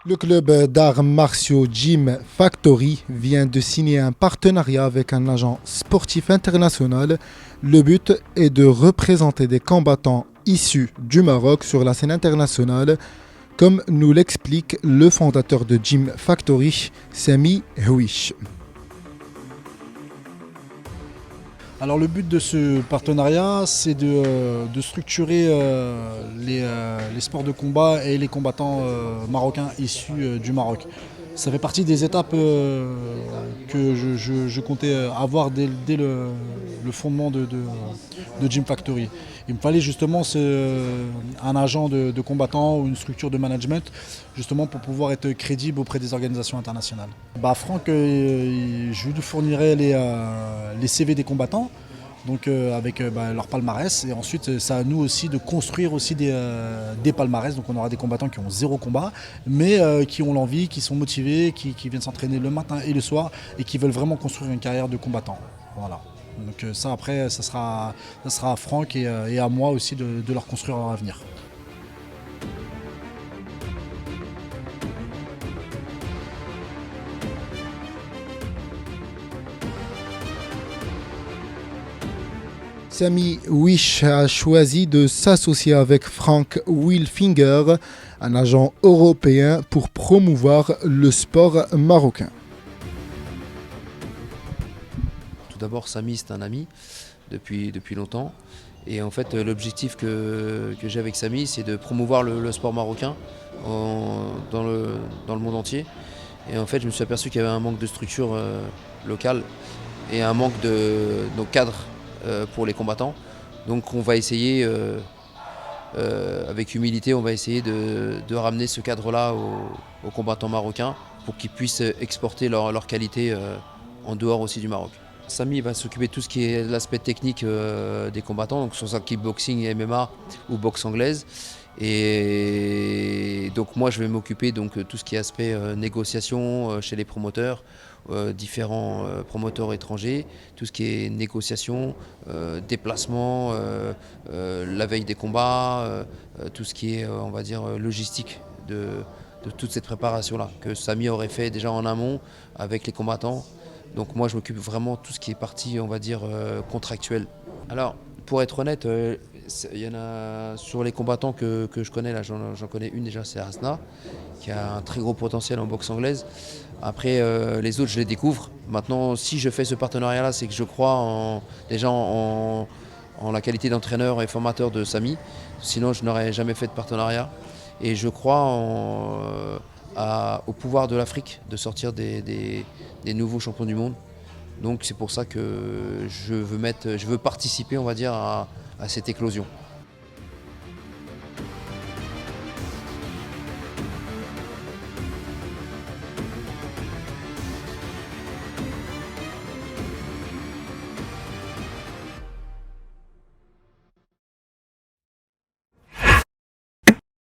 Le club d'arts martiaux Gym Factory vient de signer un partenariat avec un agent sportif international. Le but est de représenter des combattants issus du Maroc sur la scène internationale, comme nous l'explique le fondateur de Gym Factory, Sami Houish. Alors le but de ce partenariat, c'est de structurer les sports de combat et les combattants marocains issus du Maroc. Ça fait partie des étapes que je comptais avoir dès le fondement de Gym Factory. Il me fallait justement un agent de combattants ou une structure de management justement pour pouvoir être crédible auprès des organisations internationales. Franck, je lui fournirai les CV des combattants, donc avec leur palmarès, et ensuite c'est à nous aussi de construire aussi des palmarès. Donc on aura des combattants qui ont zéro combat mais qui ont l'envie, qui sont motivés, qui viennent s'entraîner le matin et le soir et qui veulent vraiment construire une carrière de combattant. Voilà. Donc ça après ça sera à Franck et à moi aussi de leur construire leur avenir. Sami Houish a choisi de s'associer avec Frank Wilfinger, un agent européen, pour promouvoir le sport marocain. Tout d'abord, Sami, c'est un ami depuis longtemps. Et en fait, l'objectif que j'ai avec Sami, c'est de promouvoir le sport marocain dans le monde entier. Et en fait, je me suis aperçu qu'il y avait un manque de structure locale et un manque de cadre pour les combattants. Donc on va essayer, avec humilité, on va essayer de ramener ce cadre-là aux combattants marocains pour qu'ils puissent exporter leur qualité en dehors aussi du Maroc. Sami va s'occuper de tout ce qui est l'aspect technique des combattants, donc sur sa kickboxing, MMA ou boxe anglaise. Et donc moi je vais m'occuper donc tout ce qui est aspect négociation chez les promoteurs, différents promoteurs étrangers, tout ce qui est négociation, déplacement, la veille des combats, tout ce qui est on va dire logistique de toute cette préparation-là que Sami aurait fait déjà en amont avec les combattants. Donc moi je m'occupe vraiment de tout ce qui est partie on va dire contractuelle. Alors pour être honnête, il y en a sur les combattants que je connais, là j'en connais une déjà, c'est Hasna, qui a un très gros potentiel en boxe anglaise. Après les autres je les découvre. Maintenant si je fais ce partenariat là, c'est que je crois déjà en la qualité d'entraîneur et formateur de Sami. Sinon je n'aurais jamais fait de partenariat. Et je crois au pouvoir de l'Afrique de sortir des nouveaux champions du monde. Donc c'est pour ça que je veux participer on va dire à cette éclosion.